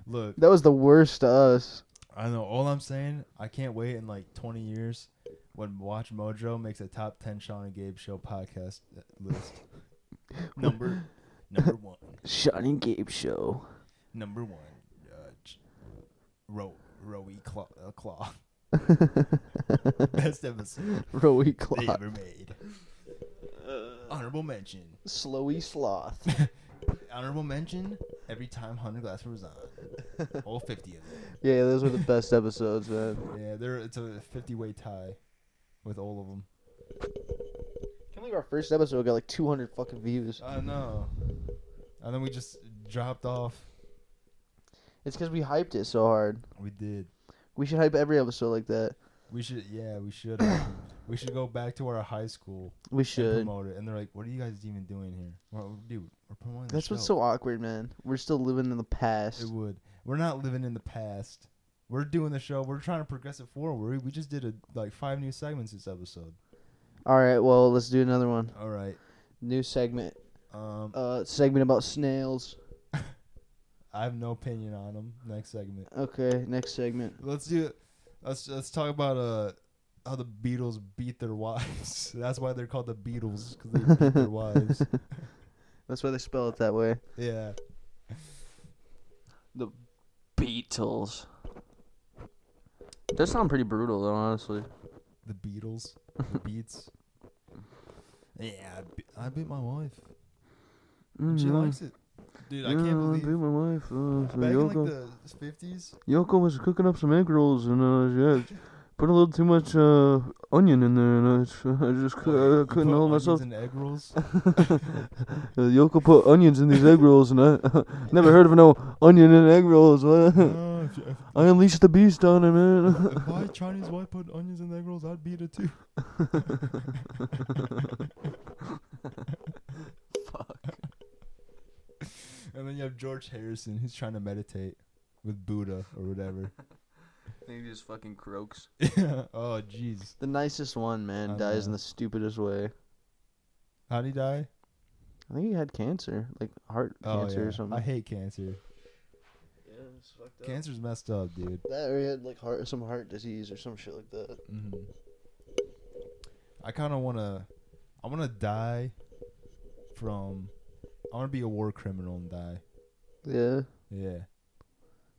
Look, That was the worst to us. I know. All I'm saying, I can't wait in like 20 years when Watch Mojo makes a top 10 Sean and Gabe show podcast list. Number one. Sean and Gabe show. Number one. Rowie Claw. Best episode Rowie they Clock. ever made. Honorable mention. Slowy Sloth. Honorable mention. Every time Hunter Glasser was on. All 50 of them. Yeah, those were the best episodes, man. Yeah, it's a 50-way tie with all of them. I can't believe our first episode got like 200 fucking views. I know. And then we just dropped off. It's because we hyped it so hard. We did. We should hype every episode like that. We should. We should go back to our high school We and should. promote it. And they're like, "What are you guys even doing here?" Well, dude, we're promoting. That's the what's show. so awkward, man. We're still living in the past. It would. We're not living in the past. We're doing the show. We're trying to progress it forward. We just did 5 new segments this episode. All right, well, let's do another one. All right. New segment. Um, Segment about snails. I have no opinion on them. Next segment. Okay, next segment. Let's do it. Let's talk about how the Beatles beat their wives. That's why they're called the Beatles, because they beat their wives. That's why they spell it that way. Yeah. The Beatles. That sound pretty brutal, though, honestly. The Beatles. The Beats. Yeah, I beat my wife. And she likes it. Dude, I can't believe. I beat my wife. Back in like the 50s. Yoko was cooking up some egg rolls, and yeah, put a little too much onion in there, and I just couldn't hold myself. And egg rolls. Yoko put onions in these egg rolls, and I never heard of no onion in egg rolls. I unleashed the beast on her, man. If my Chinese wife put onions in egg rolls, I'd beat it too. Fuck. And then you have George Harrison, who's trying to meditate with Buddha or whatever. I think he just fucking croaks. Yeah. Oh, jeez. The nicest one, man, I dies know. in the stupidest way. How'd he die? I think he had cancer, like heart cancer or something. I hate cancer. Yeah, it's fucked up. Cancer's messed up, dude. That or he had like some heart disease or some shit like that. Mm-hmm. I kind of I want to die from, I want to be a war criminal and die. Yeah. Yeah.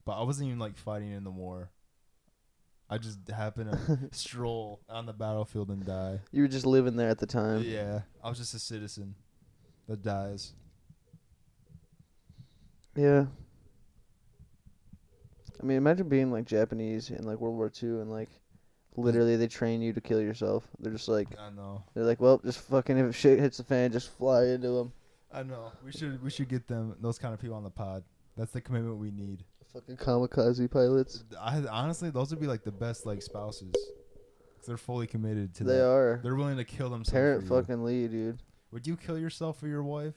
But I wasn't even like fighting in the war. I just happened to stroll on the battlefield and die. You were just living there at the time. Yeah. I was just a citizen that dies. Yeah. I mean, imagine being like Japanese in like World War II and like literally they train you to kill yourself. They're just like, I know. they're like, well, just fucking if shit hits the fan, just fly into them. I know. We should get those kind of people on the pod. That's the commitment we need. Fucking kamikaze pilots. Honestly, those would be like the best like spouses. 'Cause they're fully committed to They that. are. They're willing to kill themselves. Parent for you. fucking Lee, dude. Would you kill yourself for your wife?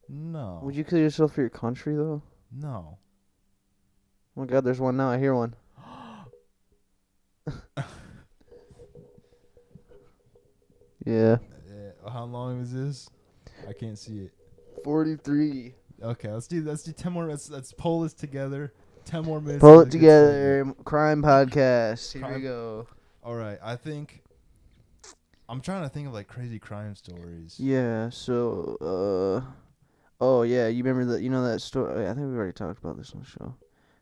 No. Would you kill yourself for your country though? No. Oh my god, there's one now. I hear one. Yeah. How long is this? I can't see it. 43. Okay, let's do 10 more. Let's pull this together. 10 more minutes. Pull of it a good segment. together. Crime podcast. Here we Crime- go. All right, I think I'm trying to think of like crazy crime stories. Yeah, so, oh yeah, you remember that, you know that story, I think we already talked about this on the show.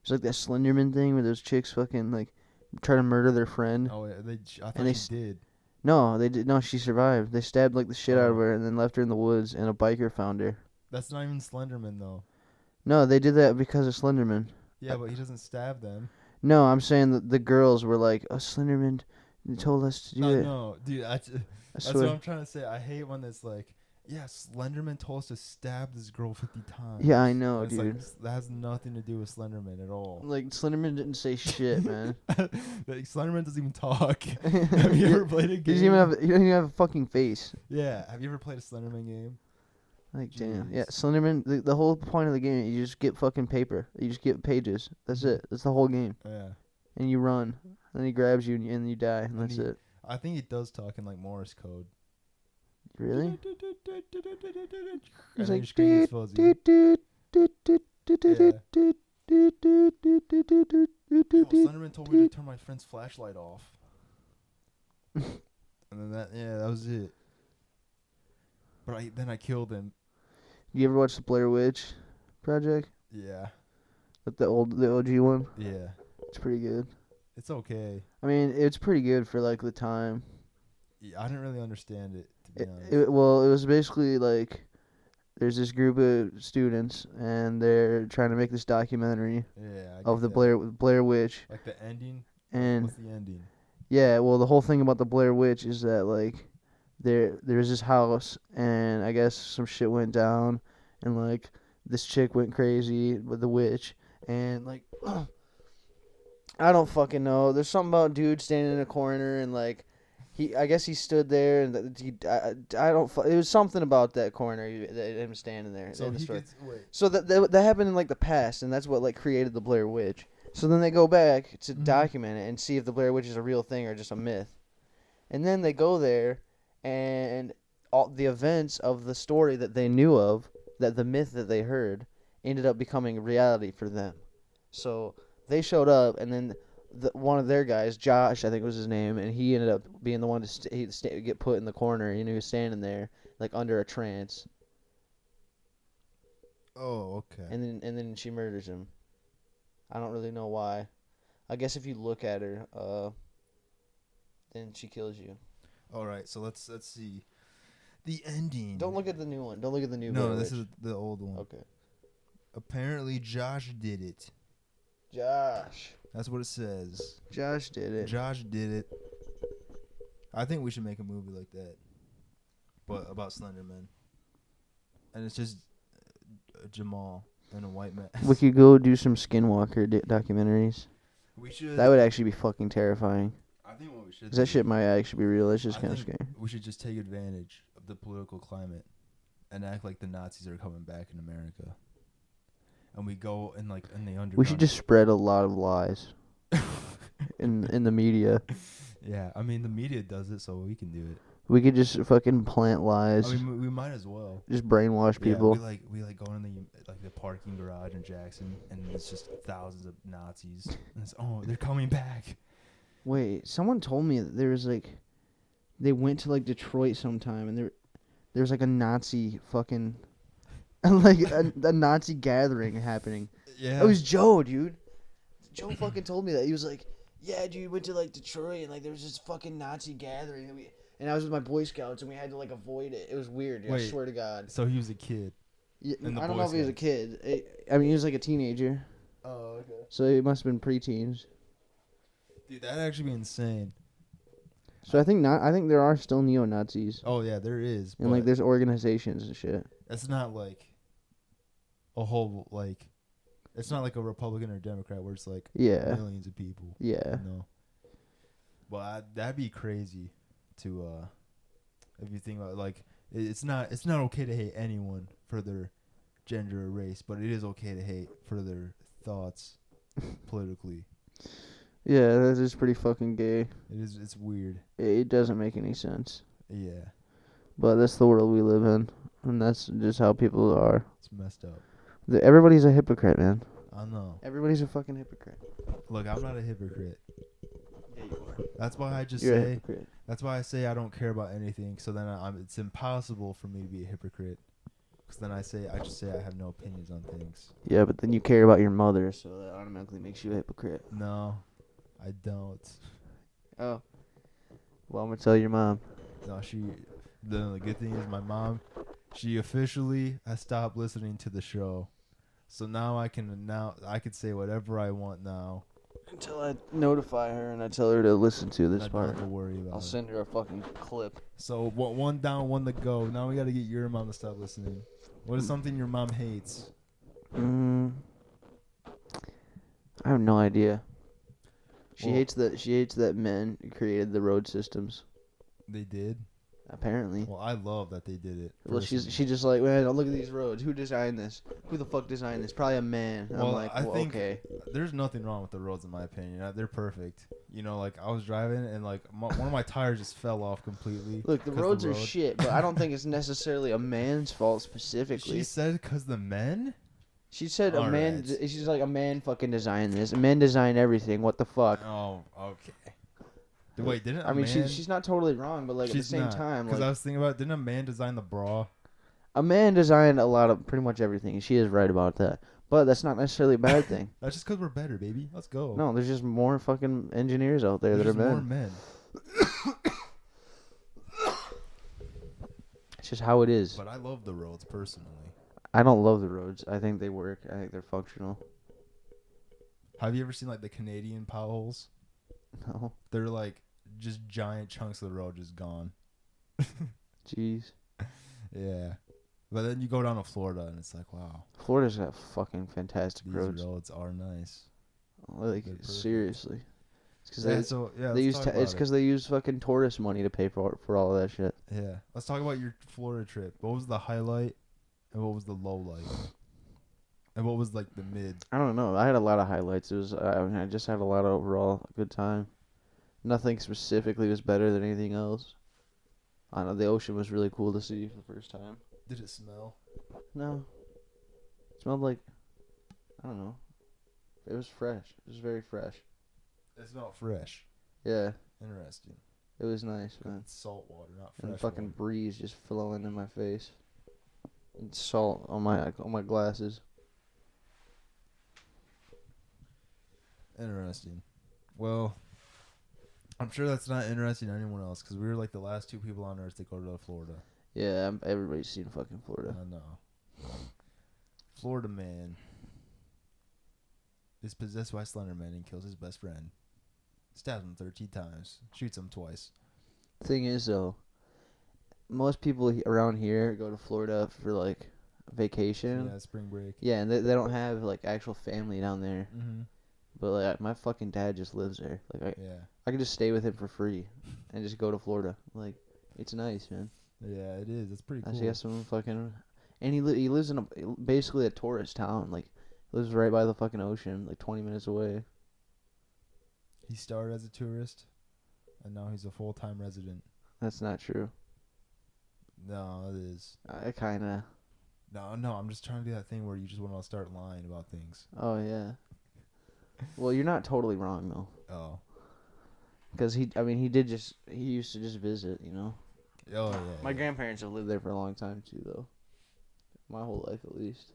It's like that Slenderman thing where those chicks fucking, like, try to murder their friend. Oh, yeah, I thought they she did. No, they did, no, she survived. They stabbed, like, the shit out of Oh. her and then left her in the woods, and a biker found her. That's not even Slenderman though. No, they did that because of Slenderman. Yeah, but he doesn't stab them. No, I'm saying that the girls were like, oh, Slenderman told us to do it. No, dude, I that's swear. what I'm trying to say. I hate when it's like, yeah, Slenderman told us to stab this girl 50 times. Yeah, I know, It's dude. Like, that has nothing to do with Slenderman at all. Like, Slenderman didn't say shit, man. Like, Slenderman doesn't even talk. Have you ever played a game? He doesn't even have a fucking face. Yeah. Have you ever played a Slenderman game? Like, damn. Jeez. Yeah, Slenderman, the whole point of the game, you just get fucking paper. You just get pages. That's it. That's the whole game. Yeah. And you run. Then he grabs you and you die, and And that's he- it. I think he does talk in like Morse code. Really? And He's then like, your screen gets fuzzy. Yo, Slenderman told me to turn my friend's flashlight off. And then that was it. But then I killed him. You ever watch the Blair Witch Project? Yeah. Like the OG one? Yeah. It's pretty good. It's okay. I mean, it's pretty good for, like, the time. Yeah, I didn't really understand it, to be honest. Well, it was basically, like, there's this group of students, and they're trying to make this documentary Yeah. of the Blair Witch. Like the ending. And What's the ending? yeah, well, the whole thing about the Blair Witch is that like there's this house, and I guess some shit went down, and like this chick went crazy with the witch, and like I don't fucking know. There's something about dude standing in a corner, and like I guess he stood there, and I don't. It was something about that corner, him standing there. So in the he story. gets wait. So that happened in like the past, and that's what like created the Blair Witch. So then they go back to document it and see if the Blair Witch is a real thing or just a myth. And then they go there, and all the events of the story that they knew of, that the myth that they heard, ended up becoming reality for them. So they showed up, and then one of their guys, Josh, I think was his name, and he ended up being the one to get put in the corner. You know, he was standing there like under a trance. Oh, okay. And then she murders him. I don't really know why. I guess if you look at her, then she kills you. All right, so let's see. The ending. Don't look at the new one. Don't look at the new. No, Blair this Witch. is the old one. Okay. Apparently, Josh did it. Josh. That's what it says. Josh did it. Josh did it. I think we should make a movie like that, but about Slenderman. And it's just Jamal in a white mask. We could go do some Skinwalker documentaries. We should. That would actually be fucking terrifying. I think what we should. 'Cause that shit might actually be real. That's just I kind of think scary. we should just take advantage of the political climate and act like the Nazis are coming back in America. And we go in like in the underground. We should just spread a lot of lies in the media. Yeah, I mean the media does it, so we can do it. We could just fucking plant lies. I mean, we might as well. Just brainwash people. Yeah, we like go in the parking garage in Jackson, and it's just thousands of Nazis. And it's they're coming back. Wait, someone told me that there was like, they went to like Detroit sometime, and there was like a Nazi fucking, like a Nazi gathering happening. Yeah. It was Joe, dude. Joe fucking told me that. He was like, yeah, dude, went to like Detroit, and like there was this fucking Nazi gathering, and I was with my Boy Scouts, and we had to like avoid it. It was weird, dude. I Wait, swear to God. So he was a kid. Yeah, in the I don't Boy know if he was a Scouts. kid. I mean, he was like a teenager, Oh, okay. so he must have been preteens. Dude, that'd actually be insane. So I think there are still neo-Nazis. Oh yeah, there is. And like there's organizations and shit. It's not like a whole like. It's not like a Republican or Democrat where it's like Yeah. millions of people. Yeah. You know. Well, that'd be crazy to if you think about it, like it's not okay to hate anyone for their gender or race, but it is okay to hate for their thoughts politically. Yeah, that is pretty fucking gay. It's weird. It doesn't make any sense. Yeah. But that's the world we live in, and that's just how people are. It's messed up. Everybody's a hypocrite, man. I know. Everybody's a fucking hypocrite. Look, I'm not a hypocrite. Yeah, you are. That's why I just You're a say. hypocrite. That's why I say I don't care about anything. So then it's impossible for me to be a hypocrite. Because then I just say I have no opinions on things. Yeah, but then you care about your mother, so that automatically makes you a hypocrite. No, I don't. Oh. Well, I'm gonna tell your mom. No, the good thing is my mom, she officially has stopped listening to the show. So now I could say whatever I want now. Until I notify her and I tell her to listen to this I don't part. have to worry about I'll it. send her a fucking clip. So one down, one to go. Now we got to get your mom to stop listening. What is something your mom hates? I have no idea. She hates that men created the road systems. They did? Apparently. Well, I love that they did it. Well, she's just like, man, look at these roads. Who designed this? Who the fuck designed this? Probably a man. And Well, I'm like, I think okay. There's nothing wrong with the roads in my opinion. They're perfect. You know, like I was driving and like one of my tires just fell off completely. Look, the roads are shit, but I don't think it's necessarily a man's fault specifically. She said because the men? She said a All man. right. She's like, a man fucking designed this. A man designed everything. What the fuck? Oh, okay. Wait, didn't I mean, she's not totally wrong, but like at the same time, because like, I was thinking about, didn't a man design the bra? a man designed a lot of pretty much everything, and she is right about that. But that's not necessarily a bad thing. That's just because we're better, baby. Let's go. No, there's just more fucking engineers out there There's that are more men. men. It's just how it is. But I love the roads personally. I don't love the roads. I think they work. I think they're functional. Have you ever seen like the Canadian potholes? No. They're like just giant chunks of the road just gone. Jeez. Yeah. But then you go down to Florida and it's like, wow, Florida's got fucking fantastic these roads. roads are nice. Like They're perfect. seriously. It's because Yeah, they, so yeah, they let's use talk ta- about it's it. because they use fucking tourist money to pay for all of that shit. Yeah. Let's talk about your Florida trip. What was the highlight and what was the low light? And what was like the mid? I don't know. I had a lot of highlights. It was I just had a lot of overall good time. Nothing specifically was better than anything else. I know the ocean was really cool to see for the first time. Did it smell? No. It smelled like, I don't know. It was fresh. It was very fresh. It smelled fresh. Yeah. Interesting. It was nice, man. It's salt water, not And fresh the fucking water. breeze just flowing in my face. And salt on my glasses. Interesting. Well, I'm sure that's not interesting to anyone else because we were like the last two people on Earth to go to Florida. Yeah, everybody's seen fucking Florida. I know. Florida man is possessed by Slenderman and kills his best friend. Stabs him 13 times. Shoots him twice. Thing is, though, most people around here go to Florida for like vacation. Yeah, spring break. Yeah, and they don't have like actual family down there. Mm-hmm. But like my fucking dad just lives there. Like Yeah. I could just stay with him for free, and just go to Florida. Like it's nice, man. Yeah, it is. It's pretty cool. I got some fucking, and he lives in basically a tourist town. Like lives right by the fucking ocean, like 20 minutes away. He started as a tourist, and now he's a full-time resident. That's not true. No, it is. I kinda. No, I'm just trying to do that thing where you just want to start lying about things. Oh yeah. Well, you're not totally wrong though. Oh. Because he used to just visit, you know. Oh, yeah. My yeah. grandparents have lived there for a long time too, though. My whole life, at least.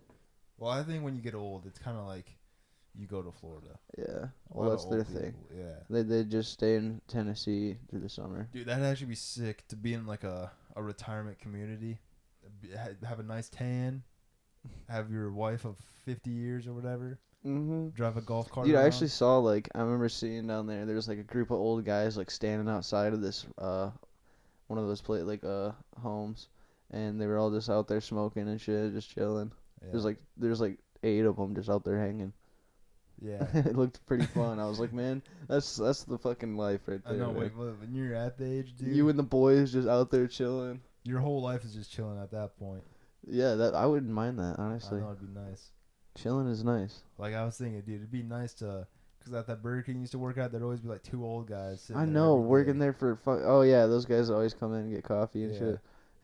Well, I think when you get old, it's kind of like you go to Florida. Yeah. A Well, lot that's of their old thing. people, yeah. They just stay in Tennessee through the summer. Dude, that'd actually be sick to be in like a retirement community. Have a nice tan. Have your wife of 50 years or whatever. Mm-hmm. Drive a golf cart Dude, I around. actually saw I remember seeing down there's like a group of old guys like standing outside of this one of those homes, and they were all just out there smoking and shit, just chilling. Yeah. There's like 8 of them just out there hanging. Yeah. It looked pretty fun. I was like, man, that's the fucking life right I there. know, man. when you're at the age, dude, You and the boys just out there chilling. your whole life is just chilling at that point. Yeah, that I wouldn't mind that, honestly. I know, it'd be nice. Chilling is nice. Like I was thinking, dude, it'd be nice to, because at that Burger King used to work out, there'd always be like 2 old guys sitting I there know, every working day. there for oh yeah, those guys always come in and get coffee and Yeah. shit.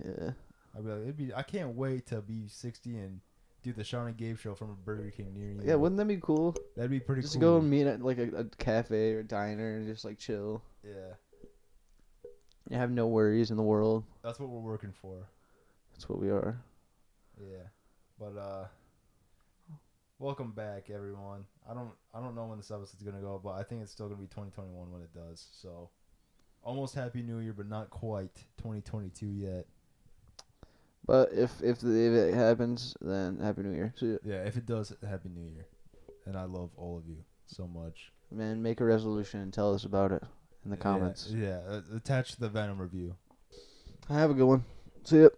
Yeah. I'd be like, I can't wait to be 60 and do the Sean and Gabe show from a Burger King near you. Yeah, wouldn't that be cool? That'd be pretty Just cool. go and meet at like a cafe or diner and just like chill. Yeah, You have no worries in the world. that's what we're working for. That's what we are. Yeah, but welcome back, everyone. I don't know when this episode's gonna go, but I think it's still gonna be 2021 when it does. So, almost Happy New Year, but not quite 2022 yet. But if it happens, then Happy New Year. See ya. Yeah, if it does, Happy New Year. And I love all of you so much. Man, make a resolution and tell us about it in the comments. Yeah, attach the Venom review. Have a good one. See ya.